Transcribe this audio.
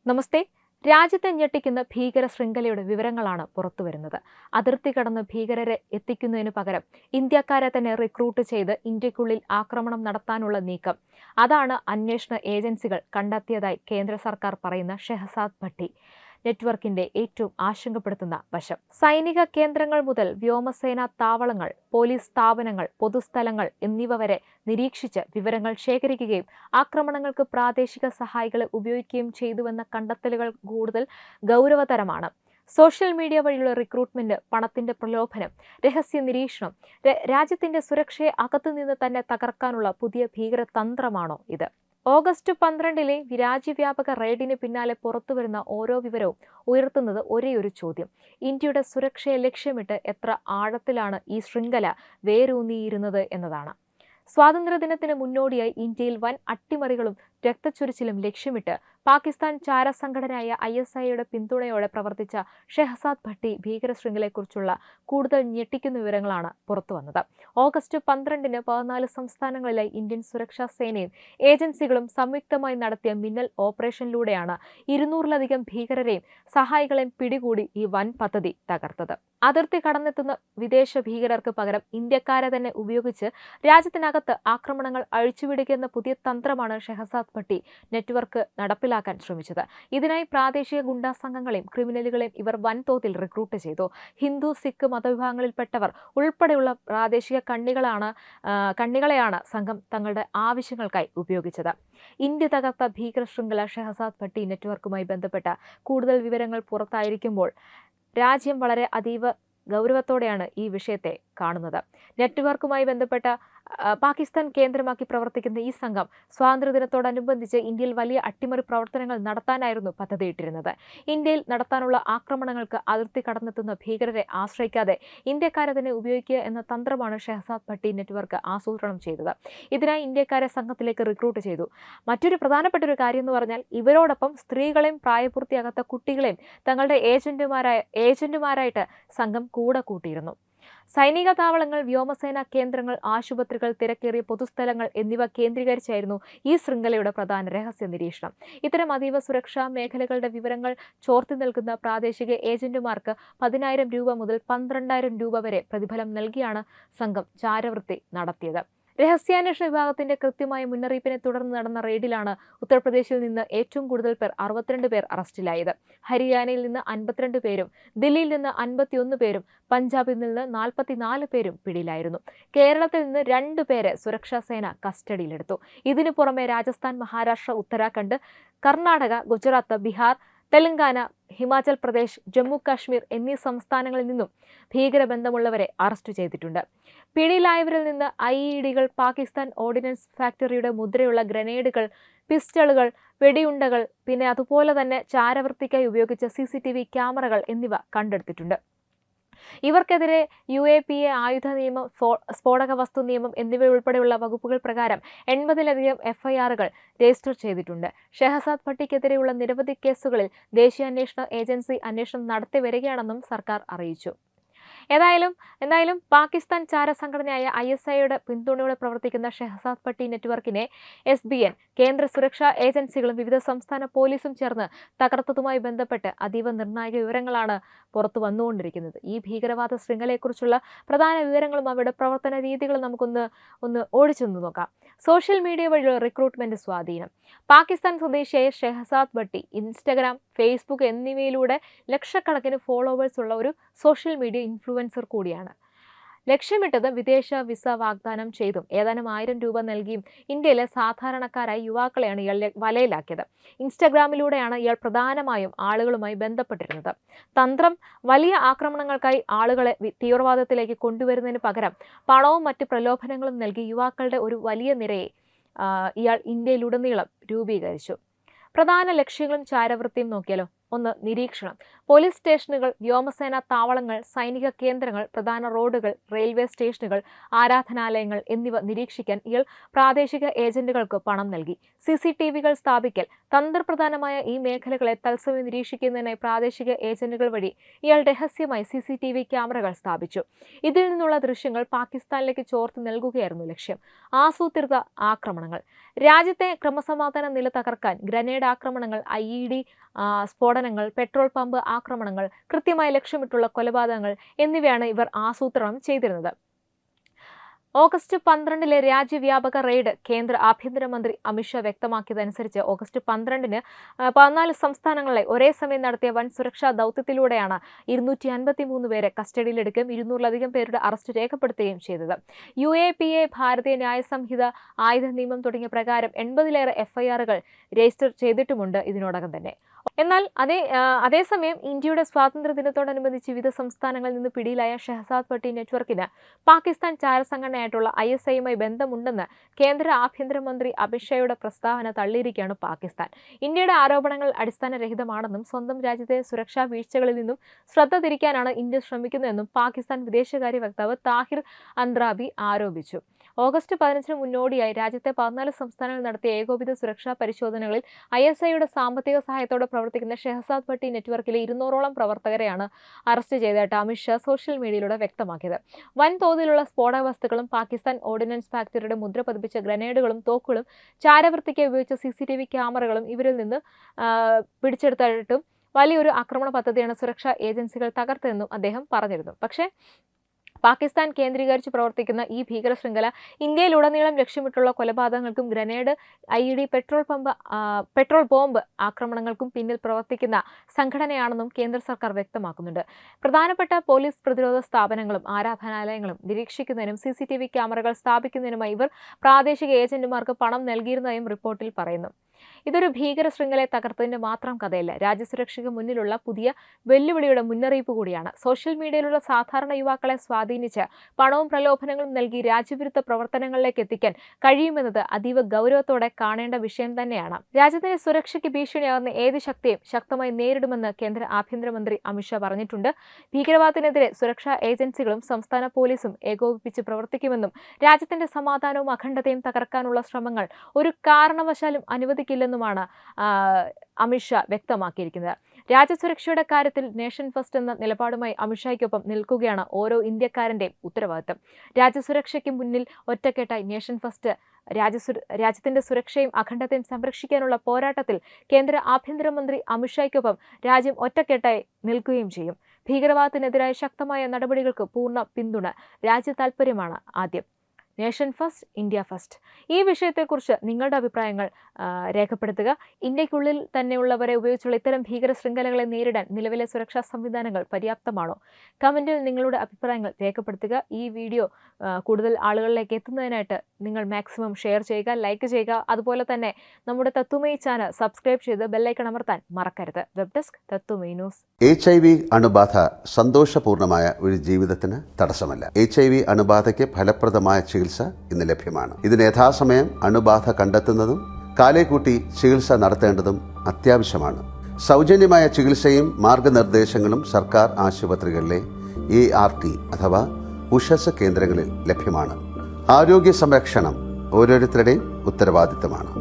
നമസ്തേ. രാജ്യത്തെ ഞെട്ടിക്കുന്ന ഭീകര ശൃംഖലയുടെ വിവരങ്ങളാണ് പുറത്തുവരുന്നത്. അതിർത്തി കടന്ന് ഭീകരരെ എത്തിക്കുന്നതിനു പകരം ഇന്ത്യക്കാരെ തന്നെ റിക്രൂട്ട് ചെയ്ത് ഇന്ത്യക്കുള്ളിൽ ആക്രമണം നടത്താനുള്ള നീക്കം. അതാണ് അന്വേഷണ ഏജൻസികൾ കണ്ടെത്തിയതായി കേന്ദ്ര സർക്കാർ പറയുന്ന ഷെഹസാദ് ഭട്ടി നെറ്റ്വർക്കിന്റെ ഏറ്റവും ആശങ്കപ്പെടുത്തുന്ന വശം. സൈനിക കേന്ദ്രങ്ങൾ മുതൽ വ്യോമസേനാ താവളങ്ങൾ, പോലീസ് സ്ഥാപനങ്ങൾ, പൊതുസ്ഥലങ്ങൾ എന്നിവ വരെ നിരീക്ഷിച്ച് വിവരങ്ങൾ ശേഖരിക്കുകയും ആക്രമണങ്ങൾക്ക് പ്രാദേശിക സഹായികളെ ഉപയോഗിക്കുകയും ചെയ്തുവെന്ന കണ്ടെത്തലുകൾ കൂടുതൽ ഗൗരവതരമാണ്. സോഷ്യൽ മീഡിയ വഴിയുള്ള റിക്രൂട്ട്മെന്റ്, പണത്തിന്റെ പ്രലോഭനം, രഹസ്യ നിരീക്ഷണം, രാജ്യത്തിന്റെ സുരക്ഷയെ അകത്തുനിന്ന് തന്നെ തകർക്കാനുള്ള പുതിയ ഭീകരതന്ത്രമാണോ ഇത്? ഓഗസ്റ്റ് 12 രാജ്യവ്യാപക റെയ്ഡിന് പിന്നാലെ പുറത്തുവരുന്ന ഓരോ വിവരവും ഉയർത്തുന്നത് ഒരേയൊരു ചോദ്യം: ഇന്ത്യയുടെ സുരക്ഷയെ ലക്ഷ്യമിട്ട് എത്ര ആഴത്തിലാണ് ഈ ശൃംഖല വേരൂന്നിയിരുന്നത് എന്നതാണ്. സ്വാതന്ത്ര്യദിനത്തിന് മുന്നോടിയായി ഇന്ത്യയിൽ വൻ അട്ടിമറികളും രക്തച്ചൊരിച്ചിലും ലക്ഷ്യമിട്ട് പാകിസ്ഥാൻ ചാരസംഘടനയായ ISIയുടെ പിന്തുണയോടെ പ്രവർത്തിച്ച ഷെഹസാദ് ഭട്ടി ഭീകര ശൃംഖലയെക്കുറിച്ചുള്ള കൂടുതൽ ഞെട്ടിക്കുന്ന വിവരങ്ങളാണ് പുറത്തുവന്നത്. ഓഗസ്റ്റ് 12 14 സംസ്ഥാനങ്ങളിലായി ഇന്ത്യൻ സുരക്ഷാ സേനയും ഏജൻസികളും സംയുക്തമായി നടത്തിയ മിന്നൽ ഓപ്പറേഷനിലൂടെയാണ് 200-ലധികം ഭീകരരെയും സഹായികളെയും പിടികൂടി ഈ വൻ പദ്ധതി തകർത്തത്. അതിർത്തി കടന്നെത്തുന്ന വിദേശ ഭീകരർക്ക് പകരം ഇന്ത്യക്കാരെ തന്നെ ഉപയോഗിച്ച് രാജ്യത്തിനകത്ത് ആക്രമണങ്ങൾ അഴിച്ചുവിടുകയെന്ന പുതിയ തന്ത്രമാണ് ഷെഹസാദ് ഭട്ടി നെറ്റ്വർക്ക് നടപ്പിലാക്കാൻ ശ്രമിച്ചത്. ഇതിനായി പ്രാദേശിക ഗുണ്ടാ സംഘങ്ങളെയും ക്രിമിനലുകളെയും ഇവർ വൻതോതിൽ റിക്രൂട്ട് ചെയ്തു. ഹിന്ദു, സിഖ് മതവിഭാഗങ്ങളിൽപ്പെട്ടവർ ഉൾപ്പെടെയുള്ള പ്രാദേശിക കണ്ണികളെയാണ് സംഘം തങ്ങളുടെ ആവശ്യങ്ങൾക്കായി ഉപയോഗിച്ചത്. ഇന്ത്യ തകർത്ത ഭീകര ശൃംഖല ഷെഹസാദ് ഭട്ടി നെറ്റ്വർക്കുമായി ബന്ധപ്പെട്ട കൂടുതൽ വിവരങ്ങൾ പുറത്തായിരിക്കുമ്പോൾ രാജ്യം വളരെ അതീവ ഗൗരവത്തോടെയാണ് ഈ വിഷയത്തെ കാണുന്നത്. നെറ്റ്വർക്കുമായി ബന്ധപ്പെട്ട പാകിസ്ഥാൻ കേന്ദ്രമാക്കി പ്രവർത്തിക്കുന്ന ഈ സംഘം സ്വാതന്ത്ര്യദിനത്തോടനുബന്ധിച്ച് ഇന്ത്യയിൽ വലിയ അട്ടിമറി പ്രവർത്തനങ്ങൾ നടത്താനായിരുന്നു പദ്ധതിയിട്ടിരുന്നത്. ഇന്ത്യയിൽ നടത്താനുള്ള ആക്രമണങ്ങൾക്ക് അതിർത്തി കടന്നെത്തുന്ന ഭീകരരെ ആശ്രയിക്കാതെ ഇന്ത്യക്കാരെ തന്നെ ഉപയോഗിക്കുക എന്ന തന്ത്രമാണ് ഷെഹസാദ് ഭട്ടി നെറ്റ്വർക്ക് ആസൂത്രണം ചെയ്തത്. ഇതിനായി ഇന്ത്യക്കാരെ സംഘത്തിലേക്ക് റിക്രൂട്ട് ചെയ്തു. മറ്റൊരു പ്രധാനപ്പെട്ട ഒരു കാര്യം എന്ന് പറഞ്ഞാൽ, ഇവരോടൊപ്പം സ്ത്രീകളെയും പ്രായപൂർത്തിയാകാത്ത കുട്ടികളെയും തങ്ങളുടെ ഏജന്റുമാരായിട്ട് സംഘം കൂടെ കൂട്ടിയിരുന്നു. സൈനിക താവളങ്ങൾ, വ്യോമസേനാ കേന്ദ്രങ്ങൾ, ആശുപത്രികൾ, തിരക്കേറിയ പൊതുസ്ഥലങ്ങൾ എന്നിവ കേന്ദ്രീകരിച്ചായിരുന്നു ഈ ശൃംഖലയുടെ പ്രധാന രഹസ്യ നിരീക്ഷണം. ഇത്തരം അതീവ സുരക്ഷാ മേഖലകളുടെ വിവരങ്ങൾ ചോർത്തി നൽകുന്ന പ്രാദേശിക ഏജന്റുമാർക്ക് 10,000 രൂപ മുതൽ 12,000 രൂപ വരെ പ്രതിഫലം നൽകിയാണ് സംഘം ചാരവൃത്തി നടത്തിയത്. രഹസ്യാന്വേഷണ വിഭാഗത്തിന്റെ കൃത്യമായ മുന്നറിയിപ്പിനെ തുടർന്ന് നടന്ന റെയ്ഡിലാണ് ഉത്തർപ്രദേശിൽ നിന്ന് ഏറ്റവും കൂടുതൽ പേർ 62 പേർ അറസ്റ്റിലായത്. ഹരിയാനയിൽ നിന്ന് 52 പേരും ദില്ലിയിൽ നിന്ന് 51 പേരും പഞ്ചാബിൽ നിന്ന് 44 പേരും പിടിയിലായിരുന്നു. കേരളത്തിൽ നിന്ന് 2 പേരെ സുരക്ഷാ സേന കസ്റ്റഡിയിലെടുത്തു. ഇതിനു പുറമെ രാജസ്ഥാൻ, മഹാരാഷ്ട്ര, ഉത്തരാഖണ്ഡ്, കർണാടക, ഗുജറാത്ത്, ബീഹാർ, തെലങ്കാന, ഹിമാചൽ പ്രദേശ്, ജമ്മു കാശ്മീർ എന്നീ സംസ്ഥാനങ്ങളിൽ നിന്നും ഭീകരബന്ധമുള്ളവരെ അറസ്റ്റ് ചെയ്തിട്ടുണ്ട്. പിടിയിലായവരിൽ നിന്ന് IEDകൾ, പാകിസ്ഥാൻ ഓർഡിനൻസ് ഫാക്ടറിയുടെ മുദ്രയുള്ള ഗ്രനേഡുകൾ, പിസ്റ്റളുകൾ, വെടിയുണ്ടകൾ, പിന്നെ അതുപോലെ തന്നെ ചാരവൃത്തിക്കായി ഉപയോഗിച്ച CCTV ക്യാമറകൾ എന്നിവ കണ്ടെടുത്തിട്ടുണ്ട്. ഇവർക്കെതിരെ UAPA ആയുധ നിയമം, സ്ഫോടക വസ്തു നിയമം എന്നിവയുൾപ്പെടെയുള്ള വകുപ്പുകൾ പ്രകാരം 80-ലധികം FIRകൾ രജിസ്റ്റർ ചെയ്തിട്ടുണ്ട്. ഷെഹസാദ് ഭട്ടിക്കെതിരെയുള്ള നിരവധി കേസുകളിൽ ദേശീയ അന്വേഷണ ഏജൻസി അന്വേഷണം നടത്തി വരികയാണെന്നും സർക്കാർ അറിയിച്ചു. എന്തായാലും പാകിസ്ഥാൻ ചാരസംഘടനയായ ISIയുടെ പിന്തുണയോടെ പ്രവർത്തിക്കുന്ന ഷെഹസാദ് ഭട്ടി നെറ്റ്വർക്കിനെ SBN, കേന്ദ്ര സുരക്ഷാ ഏജൻസികളും വിവിധ സംസ്ഥാന പോലീസും ചേർന്ന് തകർത്തതുമായി ബന്ധപ്പെട്ട് അതീവ നിർണായക വിവരങ്ങളാണ് പുറത്തു വന്നുകൊണ്ടിരിക്കുന്നത്. ഈ ഭീകരവാദ ശൃംഖലയെക്കുറിച്ചുള്ള പ്രധാന വിവരങ്ങളും അവരുടെ പ്രവർത്തന രീതികളും നമുക്കൊന്ന് ഓടിച്ചെന്ന് നോക്കാം. സോഷ്യൽ മീഡിയ വഴിയുള്ള റിക്രൂട്ട്മെന്റ് സ്വാധീനം. പാകിസ്ഥാൻ സ്വദേശിയായ ഷെഹസാദ് ഭട്ടി ഇൻസ്റ്റഗ്രാം, ഫേസ്ബുക്ക് എന്നിവയിലൂടെ ലക്ഷക്കണക്കിന് ഫോളോവേഴ്സ് ഉള്ള ഒരു സോഷ്യൽ മീഡിയ ഇൻഫ്ലുവൻസർ കൂടിയാണ്. ലക്ഷ്യമിട്ടത് വിദേശ വിസ വാഗ്ദാനം ചെയ്തും ഏതാനും 1000 രൂപ നൽകിയും ഇന്ത്യയിലെ സാധാരണക്കാരായ യുവാക്കളെയാണ് ഇയാൾ വലയിലാക്കിയത്. ഇൻസ്റ്റഗ്രാമിലൂടെയാണ് ഇയാൾ പ്രധാനമായും ആളുകളുമായി ബന്ധപ്പെട്ടിരുന്നത്. തന്ത്രം: വലിയ ആക്രമണങ്ങൾക്കായി ആളുകളെ തീവ്രവാദത്തിലേക്ക് കൊണ്ടുവരുന്നതിന് പകരം പണവും മറ്റ് പ്രലോഭനങ്ങളും നൽകി യുവാക്കളുടെ ഒരു വലിയ നിരയെ ഇയാൾ ഇന്ത്യയിലുടനീളം രൂപീകരിച്ചു. പ്രധാന ലക്ഷ്യങ്ങളും ചാരവൃത്തിയും നോക്കിയാലോ. ഒന്ന്, നിരീക്ഷണം. പോലീസ് സ്റ്റേഷനുകൾ, വ്യോമസേനാ താവളങ്ങൾ, സൈനിക കേന്ദ്രങ്ങൾ, പ്രധാന റോഡുകൾ, റെയിൽവേ സ്റ്റേഷനുകൾ, ആരാധനാലയങ്ങൾ എന്നിവ നിരീക്ഷിക്കാൻ ഇയാൾ പ്രാദേശിക ഏജന്റുകൾക്ക് പണം നൽകി. CCTVകൾ സ്ഥാപിക്കൽ. തന്ത്രപ്രധാനമായ ഈ മേഖലകളെ തത്സമയം നിരീക്ഷിക്കുന്നതിനായി പ്രാദേശിക ഏജന്റുകൾ വഴി ഇയാൾ രഹസ്യമായി CCTV ക്യാമറകൾ സ്ഥാപിച്ചു. ഇതിൽ നിന്നുള്ള ദൃശ്യങ്ങൾ പാകിസ്ഥാനിലേക്ക് ചോർത്തി നൽകുകയായിരുന്നു ലക്ഷ്യം. ആസൂത്രിത ആക്രമണങ്ങൾ. രാജ്യത്തെ ക്രമസമാധാന നില തകർക്കാൻ ഗ്രനേഡ് ആക്രമണങ്ങൾ, IED സ്ഫോടനങ്ങൾ, പെട്രോൾ പമ്പ് ആക്രമണങ്ങൾ, കൃത്യമായി ലക്ഷ്യമിട്ടുള്ള കൊലപാതകങ്ങൾ എന്നിവയാണ് ഇവർ ആസൂത്രണം ചെയ്തിരുന്നത്. ഓഗസ്റ്റ് 12 രാജ്യവ്യാപക റെയ്ഡ്. കേന്ദ്ര ആഭ്യന്തരമന്ത്രി അമിത്ഷാ വ്യക്തമാക്കിയതനുസരിച്ച് ഓഗസ്റ്റ് 12 14 സംസ്ഥാനങ്ങളിലെ ഒരേ സമയം നടത്തിയ വൻ സുരക്ഷാ ദൗത്യത്തിലൂടെയാണ് 253 പേരെ കസ്റ്റഡിയിലെടുക്കുകയും 200-ലധികം പേരുടെ അറസ്റ്റ് രേഖപ്പെടുത്തുകയും ചെയ്തത്. UAPA, ഭാരതീയ ന്യായ സംഹിത, ആയുധ നിയമം തുടങ്ങിയ പ്രകാരം 80-ലേറെ FIRകൾ രജിസ്റ്റർ ചെയ്തിട്ടുമുണ്ട് ഇതിനോടകം തന്നെ. എന്നാൽ അതേസമയം ഇന്ത്യയുടെ സ്വാതന്ത്ര്യ ദിനത്തോടനുബന്ധിച്ച് വിവിധ സംസ്ഥാനങ്ങളിൽ നിന്ന് പിടിയിലായ ഷഹസാദ് ഭട്ടി നെറ്റ്വർക്കിന് പാകിസ്ഥാൻ ചാരസംഘടനയായിട്ടുള്ള ISIയുമായി ബന്ധമുണ്ടെന്ന് കേന്ദ്ര ആഭ്യന്തരമന്ത്രി അമിത്ഷായുടെ പ്രസ്താവന തള്ളിയിരിക്കുകയാണ് പാകിസ്ഥാൻ. ഇന്ത്യയുടെ ആരോപണങ്ങൾ അടിസ്ഥാനരഹിതമാണെന്നും സ്വന്തം രാജ്യത്തെ സുരക്ഷാ വീഴ്ചകളിൽ നിന്നും ശ്രദ്ധ തിരിക്കാനാണ് ഇന്ത്യ ശ്രമിക്കുന്നതെന്നും പാകിസ്ഥാൻ വിദേശകാര്യ വക്താവ് താഹിർ അൻദ്രാബി ആരോപിച്ചു. ഓഗസ്റ്റ് 15 മുന്നോടിയായി രാജ്യത്തെ 14 സംസ്ഥാനങ്ങളിൽ നടത്തിയ ഏകോപിത സുരക്ഷാ പരിശോധനകളിൽ ISIയുടെ സാമ്പത്തിക സഹായത്തോടെ പ്രവർത്തിക്കുന്ന ഷഹസാദ് ഭട്ടി നെറ്റ്വർക്കിലെ 200ഓളം പ്രവർത്തകരെയാണ് അറസ്റ്റ് ചെയ്തതായിട്ട് അമിത്ഷാ സോഷ്യൽ മീഡിയയിലൂടെ വ്യക്തമാക്കിയത്. വൻതോതിലുള്ള സ്ഫോടക വസ്തുക്കളും പാകിസ്ഥാൻ ഓർഡിനൻസ് ഫാക്ടറിയുടെ മുദ്ര പതിപ്പിച്ച ഗ്രനേഡുകളും തോക്കുകളും ചാരവൃത്തിക്ക് ഉപയോഗിച്ച CCTV ക്യാമറകളും ഇവരിൽ നിന്ന് പിടിച്ചെടുത്തായിട്ടും വലിയൊരു ആക്രമണ പദ്ധതിയാണ് സുരക്ഷാ ഏജൻസികൾ തകർത്തതെന്നും അദ്ദേഹം പറഞ്ഞിരുന്നു. പക്ഷേ പാകിസ്ഥാൻ കേന്ദ്രീകരിച്ച് പ്രവർത്തിക്കുന്ന ഈ ഭീകര ശൃംഖല ഇന്ത്യയിലുടനീളം ലക്ഷ്യമിട്ടുള്ള കൊലപാതകങ്ങൾക്കും ഗ്രനേഡ്, IED, പെട്രോൾ ബോംബ് ആക്രമണങ്ങൾക്കും പിന്നിൽ പ്രവർത്തിക്കുന്ന സംഘടനയാണെന്നും കേന്ദ്ര സർക്കാർ വ്യക്തമാക്കുന്നുണ്ട്. പ്രധാനപ്പെട്ട പോലീസ് പ്രതിരോധ സ്ഥാപനങ്ങളും ആരാധനാലയങ്ങളും നിരീക്ഷിക്കുന്നതിനും CCTV ക്യാമറകൾ സ്ഥാപിക്കുന്നതിനുമായി ഇവർ പ്രാദേശിക ഏജന്റുമാർക്ക് പണം നൽകിയിരുന്നതായും റിപ്പോർട്ടിൽ പറയുന്നു. ഇതൊരു ഭീകര ശൃംഖലയെ തകർത്തതിന്റെ മാത്രം കഥയല്ല, രാജ്യസുരക്ഷയ്ക്ക് മുന്നിലുള്ള പുതിയ വെല്ലുവിളിയുടെ മുന്നറിയിപ്പ് കൂടിയാണ്. സോഷ്യൽ മീഡിയയിലുള്ള സാധാരണ യുവാക്കളെ സ്വാധീനിച്ച് പണവും പ്രലോഭനങ്ങളും നൽകി രാജ്യവിരുദ്ധ പ്രവർത്തനങ്ങളിലേക്ക് എത്തിക്കാൻ കഴിയുമെന്നത് അതീവ ഗൗരവത്തോടെ കാണേണ്ട വിഷയം തന്നെയാണ്. രാജ്യത്തിന്റെ സുരക്ഷയ്ക്ക് ഭീഷണിയാകുന്ന ഏത് ശക്തിയും ശക്തമായി നേരിടുമെന്ന് കേന്ദ്ര ആഭ്യന്തരമന്ത്രി അമിത്ഷാ പറഞ്ഞിട്ടുണ്ട്. ഭീകരവാദത്തിനെതിരെ സുരക്ഷാ ഏജൻസികളും സംസ്ഥാന പോലീസും ഏകോപിപ്പിച്ച് പ്രവർത്തിക്കുമെന്നും രാജ്യത്തിന്റെ സമാധാനവും അഖണ്ഡതയും തകർക്കാനുള്ള ശ്രമങ്ങൾ ഒരു കാരണവശാലും അനുവദിക്കില്ലെന്നുമാണ് അമിത്ഷാ വ്യക്തമാക്കിയിരിക്കുന്നത്. രാജ്യസുരക്ഷയുടെ കാര്യത്തിൽ നേഷൻ ഫസ്റ്റ് എന്ന നിലപാടുമായി അമിത്ഷായ്ക്കൊപ്പം നിൽക്കുകയാണ് ഓരോ ഇന്ത്യക്കാരന്റെയും ഉത്തരവാദിത്തം. രാജ്യസുരക്ഷയ്ക്ക് മുന്നിൽ ഒറ്റക്കെട്ടായി നേഷൻ ഫസ്റ്റ് രാജ്യത്തിന്റെ സുരക്ഷയും അഖണ്ഡതയും സംരക്ഷിക്കാനുള്ള പോരാട്ടത്തിൽ കേന്ദ്ര ആഭ്യന്തരമന്ത്രി അമിത്ഷായ്ക്കൊപ്പം രാജ്യം ഒറ്റക്കെട്ടായി നിൽക്കുകയും ചെയ്യും. ഭീകരവാദത്തിനെതിരായ ശക്തമായ നടപടികൾക്ക് പൂർണ്ണ പിന്തുണ. രാജ്യ താൽപര്യമാണ് ആദ്യം. Nation first, India first. ഈ വിഷയത്തെക്കുറിച്ച് നിങ്ങളുടെ അഭിപ്രായങ്ങൾ രേഖപ്പെടുത്തുക. ഇന്ത്യക്കുള്ളിൽ തന്നെയുള്ളവരെ ഉപയോഗിച്ചുള്ള ഇത്തരം ഭീകര ശൃംഖലകളെ നേരിടാൻ നിലവിലെ സുരക്ഷാ സംവിധാനങ്ങൾ പര്യാപ്തമാണോ? കമന്റിൽ നിങ്ങളുടെ അഭിപ്രായങ്ങൾ രേഖപ്പെടുത്തുക. ഈ വീഡിയോ കൂടുതൽ ആളുകളിലേക്ക് എത്തുന്നതിനായിട്ട് നിങ്ങൾ മാക്സിമം ഷെയർ ചെയ്യുക, ലൈക്ക് ചെയ്യുക. അതുപോലെ തന്നെ നമ്മുടെ തത്വമയി ചാനൽ സബ്സ്ക്രൈബ് ചെയ്ത് ബെല്ലൈക്കൺ അമർത്താൻ മറക്കരുത്. Web desk Tathwamayi news. HIV അണുബാധ സന്തോഷപൂർണമായ ഒരു ജീവിതത്തിന് തടസ്സമല്ല. HIV അണുബാധയ്ക്ക് ഫലപ്രദമായ ചികിത്സ ഇന്ന് ലഭ്യമാണ്. ഇതിന് യഥാസമയം അണുബാധ കണ്ടെത്തുന്നതും കാലേക്കൂട്ടി ചികിത്സ നടത്തേണ്ടതും അത്യാവശ്യമാണ്. സൗജന്യമായ ചികിത്സയും മാർഗനിർദ്ദേശങ്ങളും സർക്കാർ ആശുപത്രികളിലെ ART അഥവാ ഉഷസ് കേന്ദ്രങ്ങളിൽ ലഭ്യമാണ്. ആരോഗ്യ സംരക്ഷണം ഓരോരുത്തരുടെയും ഉത്തരവാദിത്തമാണ്.